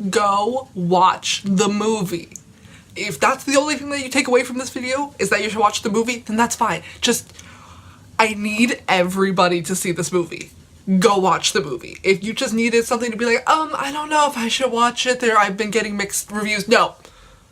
go watch the movie. If that's the only thing that you take away from this video, is that you should watch the movie, then that's fine. Just, I need everybody to see this movie. Go watch the movie. If you just needed something to be like, I don't know if I should watch it, I've been getting mixed reviews. No.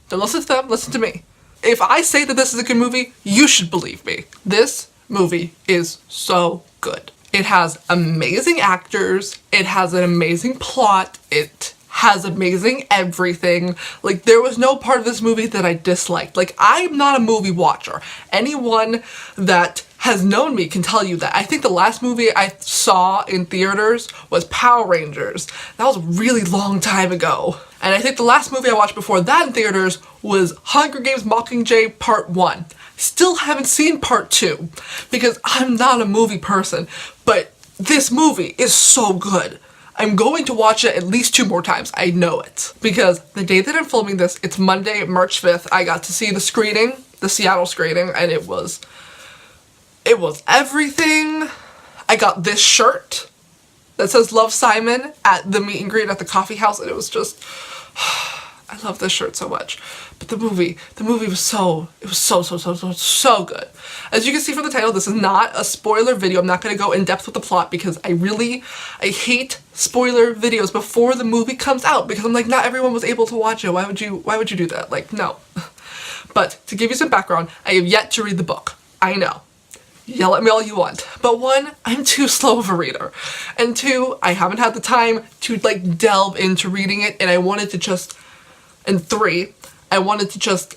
Don't listen to them, listen to me. If I say that this is a good movie, you should believe me. This movie is so good. It has amazing actors, it has an amazing plot, it has amazing everything. Like, there was no part of this movie that I disliked. Like, I'm not a movie watcher. Anyone that has known me can tell you that. I think the last movie I saw in theaters was Power Rangers. That was a really long time ago. And I think the last movie I watched before that in theaters was Hunger Games Mockingjay Part 1. Still haven't seen Part 2 because I'm not a movie person, but this movie is so good. I'm going to watch it at least 2 more times, I know it. Because the day that I'm filming this, it's Monday, March 5th, I got to see the screening, the Seattle screening, and it was everything. I got this shirt that says Love Simon at the meet and greet at the coffee house, and it was just, I love this shirt so much. But the movie was so good. As you can see from the title, this is not a spoiler video. I'm not going to go in depth with the plot because I hate spoiler videos before the movie comes out because I'm like, not everyone was able to watch it. Why would you do that? Like, no. But to give you some background, I have yet to read the book. I know. Yell at me all you want. But 1, I'm too slow of a reader. And 2, I haven't had the time to like delve into reading it, and I wanted to just, and 3, I wanted to just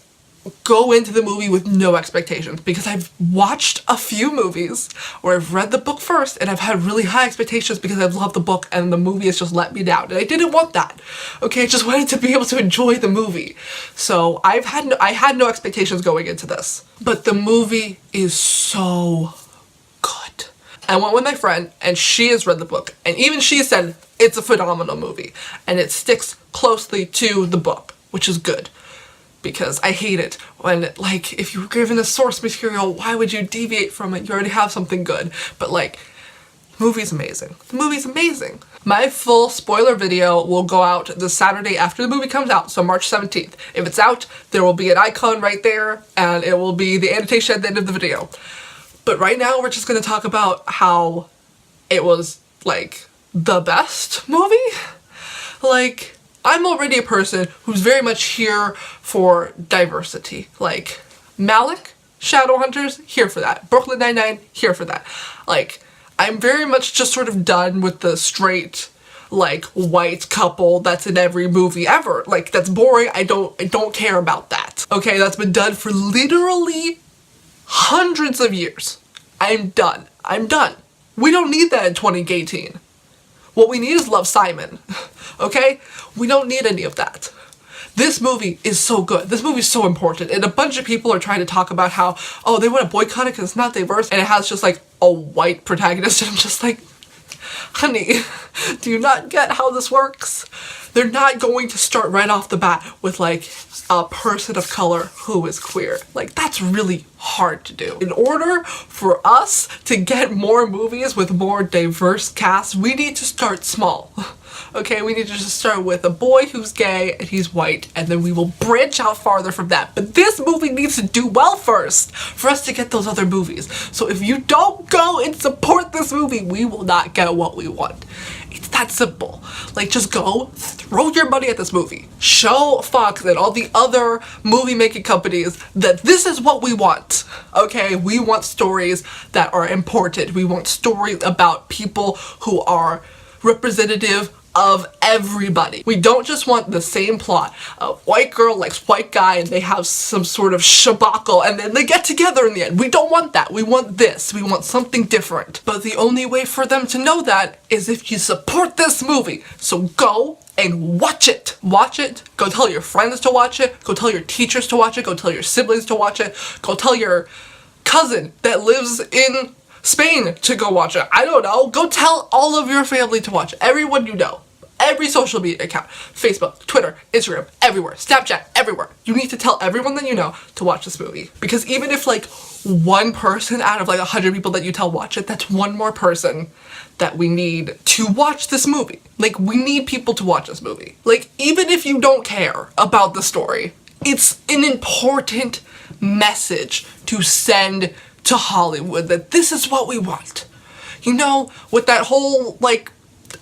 go into the movie with no expectations because I've watched a few movies where I've read the book first and I've had really high expectations because I've loved the book and the movie has just let me down, and I didn't want that. Okay, I just wanted to be able to enjoy the movie. So I had no expectations going into this. But the movie is so good. I went with my friend and she has read the book, and even she said it's a phenomenal movie and it sticks closely to the book, which is good. Because I hate it when, like, if you were given a source material, why would you deviate from it? You already have something good. But, like, the movie's amazing. The movie's amazing. My full spoiler video will go out the Saturday after the movie comes out, so March 17th. If it's out, there will be an icon right there, and it will be the annotation at the end of the video. But right now, we're just gonna talk about how it was, like, the best movie? Like, I'm already a person who's very much here for diversity. Like, Malik, Shadowhunters, here for that. Brooklyn Nine-Nine, here for that. Like, I'm very much just sort of done with the straight, like, white couple that's in every movie ever. Like, that's boring. I don't care about that. Okay, that's been done for literally hundreds of years. I'm done. I'm done. We don't need that in 2018. What we need is Love Simon, okay? We don't need any of that. This movie is so good. This movie is so important. And a bunch of people are trying to talk about how, oh, they want to boycott it because it's not diverse and it has just like a white protagonist. And I'm just like, honey, do you not get how this works? They're not going to start right off the bat with like a person of color who is queer. Like, that's really hard to do. In order for us to get more movies with more diverse casts, we need to start small. Okay, we need to just start with a boy who's gay and he's white, and then we will branch out farther from that. But this movie needs to do well first for us to get those other movies. So if you don't go and support this movie, we will not get what we want. It's that simple. Like, just go, throw your money at this movie. Show Fox and all the other movie-making companies that this is what we want. Okay, we want stories that are important. We want stories about people who are representative of everybody. We don't just want the same plot. A white girl likes white guy and they have some sort of shabacle and then they get together in the end. We don't want that. We want this. We want something different. But the only way for them to know that is if you support this movie. So go and watch it. Watch it. Go tell your friends to watch it. Go tell your teachers to watch it. Go tell your siblings to watch it. Go tell your cousin that lives in Spain to go watch it. I don't know. Go tell all of your family to watch it. Everyone you know. Every social media account. Facebook, Twitter, Instagram, everywhere. Snapchat, everywhere. You need to tell everyone that you know to watch this movie. Because even if like one person out of like 100 people that you tell watch it, that's one more person that we need to watch this movie. Like, we need people to watch this movie. Like, even if you don't care about the story, it's an important message to send to Hollywood that this is what we want. You know, with that whole, like,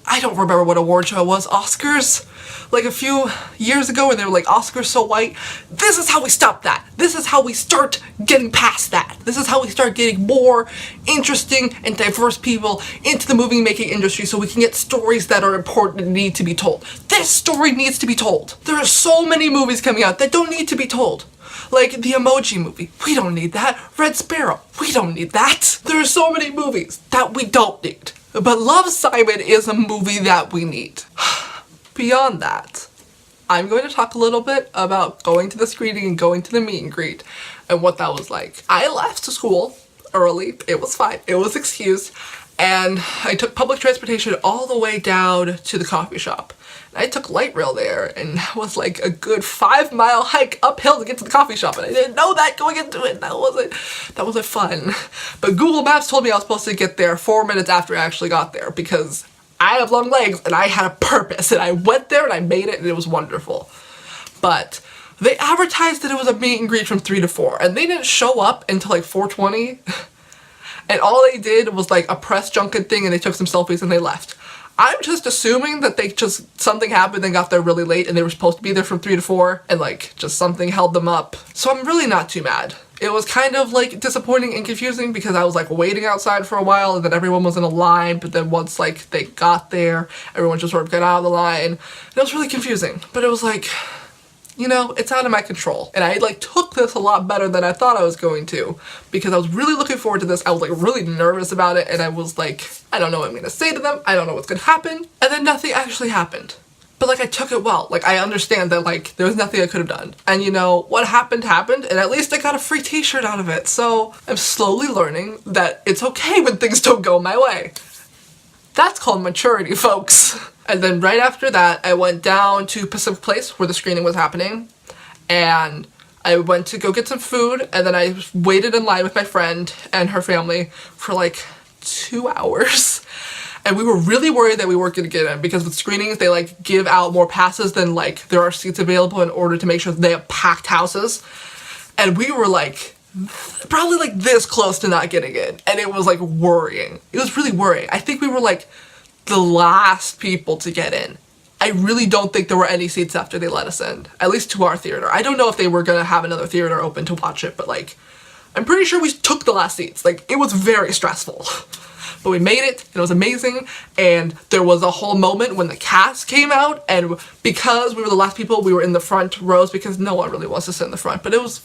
I don't remember what award show it was, Oscars? Like a few years ago where they were like, Oscars so white. This is how we stop that. This is how we start getting past that. This is how we start getting more interesting and diverse people into the movie making industry so we can get stories that are important and need to be told. This story needs to be told. There are so many movies coming out that don't need to be told. Like the Emoji Movie, we don't need that. Red Sparrow, we don't need that. There are so many movies that we don't need. But Love, Simon is a movie that we need. Beyond that, I'm going to talk a little bit about going to the screening and going to the meet and greet and what that was like. I left school early. It was fine. It was excused. And I took public transportation all the way down to the coffee shop. I took light rail there, and that was like a good 5-mile hike uphill to get to the coffee shop, and I didn't know that going into it. That wasn't fun. But Google Maps told me I was supposed to get there 4 minutes after I actually got there because I have long legs and I had a purpose, and I went there and I made it, and it was wonderful. But they advertised that it was a meet and greet from 3 to 4, and they didn't show up until like 4:20. And all they did was like a press junket thing, and they took some selfies and they left. I'm just assuming that something happened and got there really late and they were supposed to be there from 3 to 4 and like just something held them up. So I'm really not too mad. It was kind of like disappointing and confusing because I was like waiting outside for a while and then everyone was in a line, but then once like they got there, everyone just sort of got out of the line. And it was really confusing, but it was like, you know, it's out of my control. And I like took this a lot better than I thought I was going to because I was really looking forward to this. I was like really nervous about it and I was like, I don't know what I'm gonna say to them. I don't know what's gonna happen. And then nothing actually happened. But like I took it well. Like I understand that like there was nothing I could have done. And you know, what happened happened and at least I got a free t-shirt out of it. So I'm slowly learning that it's okay when things don't go my way. That's called maturity, folks. And then right after that, I went down to Pacific Place where the screening was happening. And I went to go get some food. And then I waited in line with my friend and her family for like 2 hours. And we were really worried that we weren't going to get in because with screenings, they like give out more passes than like there are seats available in order to make sure that they have packed houses. And we were like probably like this close to not getting in. And it was like worrying. It was really worrying. I think we were like the last people to get in. I really don't think there were any seats after they let us in, at least to our theater. I don't know if they were gonna have another theater open to watch it, but like, I'm pretty sure we took the last seats. Like, it was very stressful. But we made it, and it was amazing, and there was a whole moment when the cast came out, and because we were the last people, we were in the front rows because no one really wants to sit in the front, but it was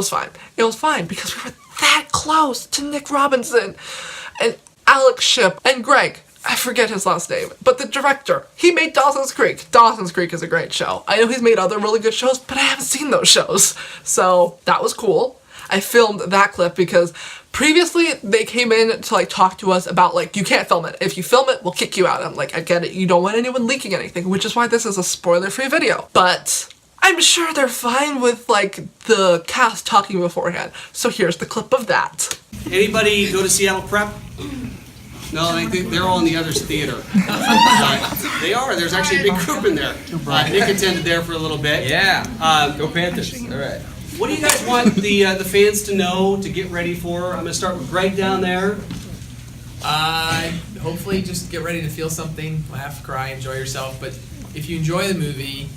fine. It was fine because we were that close to Nick Robinson, and Alex Shipp, and Greg. I forget his last name, but the director, he made Dawson's Creek. Dawson's Creek is a great show. I know he's made other really good shows, but I haven't seen those shows. So that was cool. I filmed that clip because previously they came in to like talk to us about like, you can't film it. If you film it, we'll kick you out. I'm like, I get it. You don't want anyone leaking anything, which is why this is a spoiler-free video. But I'm sure they're fine with like the cast talking beforehand. So here's the clip of that. Anybody go to Seattle Prep? No, they're all in the other's theater. They are. There's actually a big group in there. Nick attended there for a little bit. Yeah. Go Panthers. All right. What do you guys want the fans to know, to get ready for? I'm going to start with Greg down there. Hopefully just get ready to feel something, laugh, cry, enjoy yourself. But if you enjoy the movie,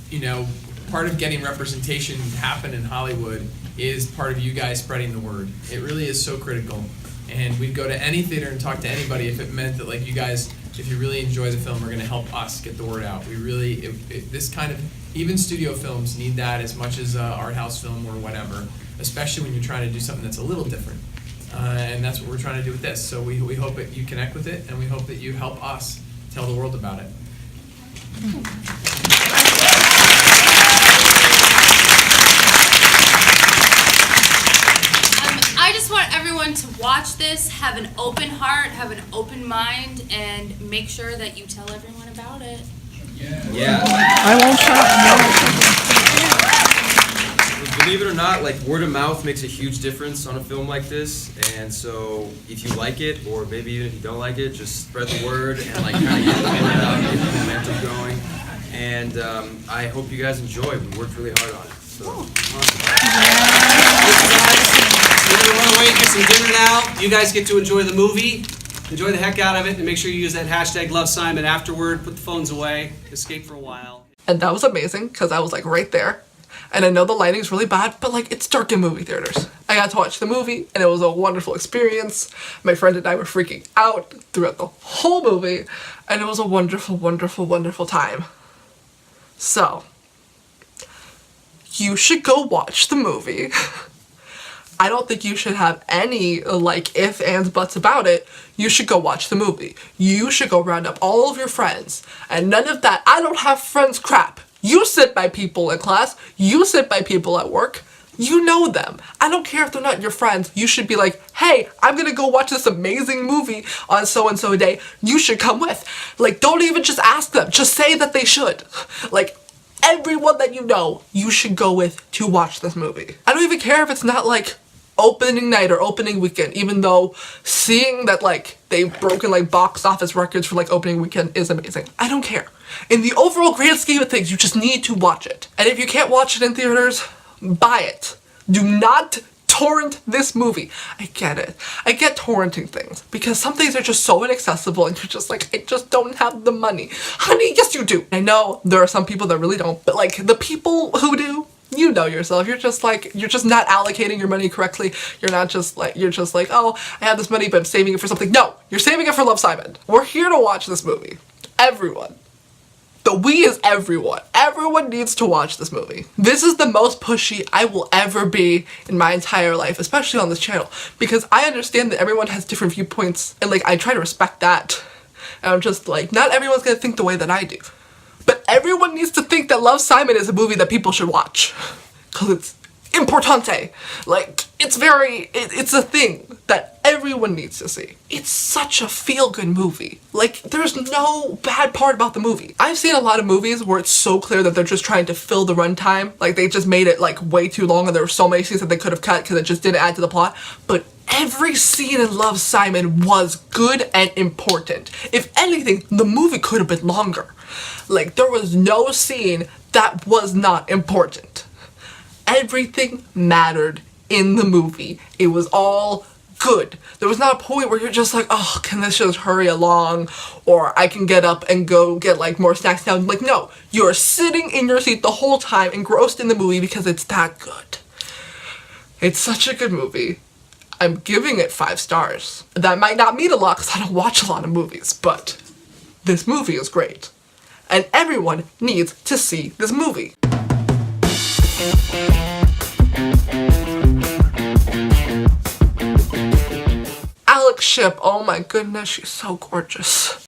you know, part of getting representation to happen in Hollywood is part of you guys spreading the word. It really is so critical. And we'd go to any theater and talk to anybody if it meant that, like, you guys, if you really enjoy the film, are going to help us get the word out. We really, this kind of, even studio films need that as much as art house film or whatever, especially when you're trying to do something that's a little different. And that's what we're trying to do with this. So we hope that you connect with it, and we hope that you help us tell the world about it. I just want everyone to watch this, have an open heart, have an open mind, and make sure that you tell everyone about it. Yeah. I won't shut up. Believe it or not, like like word of mouth makes a huge difference on a film like this, and so if you like it, or maybe even if you don't like it, just spread the word and like kind of get the word out, get the momentum going. And I hope you guys enjoy. We worked really hard on it. So We're gonna run away and get some dinner now. You guys get to enjoy the movie. Enjoy the heck out of it, and make sure you use that hashtag #LoveSimon afterward. Put the phones away. Escape for a while. And that was amazing because I was like right there. And I know the lighting's really bad, but like it's dark in movie theaters. I got to watch the movie and it was a wonderful experience. My friend and I were freaking out throughout the whole movie, and it was a wonderful, wonderful, wonderful time. So, you should go watch the movie. I don't think you should have any, like, ifs, ands, buts about it. You should go watch the movie. You should go round up all of your friends. And none of that, I don't have friends crap. You sit by people in class. You sit by people at work. You know them. I don't care if they're not your friends. You should be like, hey, I'm gonna go watch this amazing movie on so-and-so day. You should come with. Like, don't even just ask them. Just say that they should. Like, everyone that you know, you should go with to watch this movie. I don't even care if it's not, like, opening night or opening weekend, even though seeing that like they've broken like box office records for like opening weekend is amazing. I don't care. In the overall grand scheme of things, you just need to watch it. And if you can't watch it in theaters, buy it. Do not torrent this movie. I get it. I get torrenting things because some things are just so inaccessible and you're just like, I just don't have the money. Honey, yes you do. I know there are some people that really don't, but like the people who do, you know yourself. You're just not allocating your money correctly. You're just like, oh, I have this money, but I'm saving it for something. No, you're saving it for Love, Simon. We're here to watch this movie. Everyone. The we is everyone. Everyone needs to watch this movie. This is the most pushy I will ever be in my entire life, especially on this channel, because I understand that everyone has different viewpoints, and like, I try to respect that. And I'm just like, not everyone's gonna think the way that I do. But everyone needs to think that Love, Simon is a movie that people should watch. Because it's importante. Like, it's a thing that everyone needs to see. It's such a feel-good movie. Like, there's no bad part about the movie. I've seen a lot of movies where it's so clear that they're just trying to fill the runtime. Like, they just made it, like, way too long and there were so many scenes that they could have cut because it just didn't add to the plot. But every scene in Love, Simon was good and important. If anything, the movie could have been longer. Like, there was no scene that was not important. Everything mattered in the movie. It was all good. There was not a point where you're just like, oh, can this just hurry along? Or I can get up and go get like more snacks now. Like, no, you're sitting in your seat the whole time engrossed in the movie because it's that good. It's such a good movie. I'm giving it 5 stars. That might not mean a lot because I don't watch a lot of movies, but this movie is great. And everyone needs to see this movie. Alex Shipp, oh my goodness, she's so gorgeous.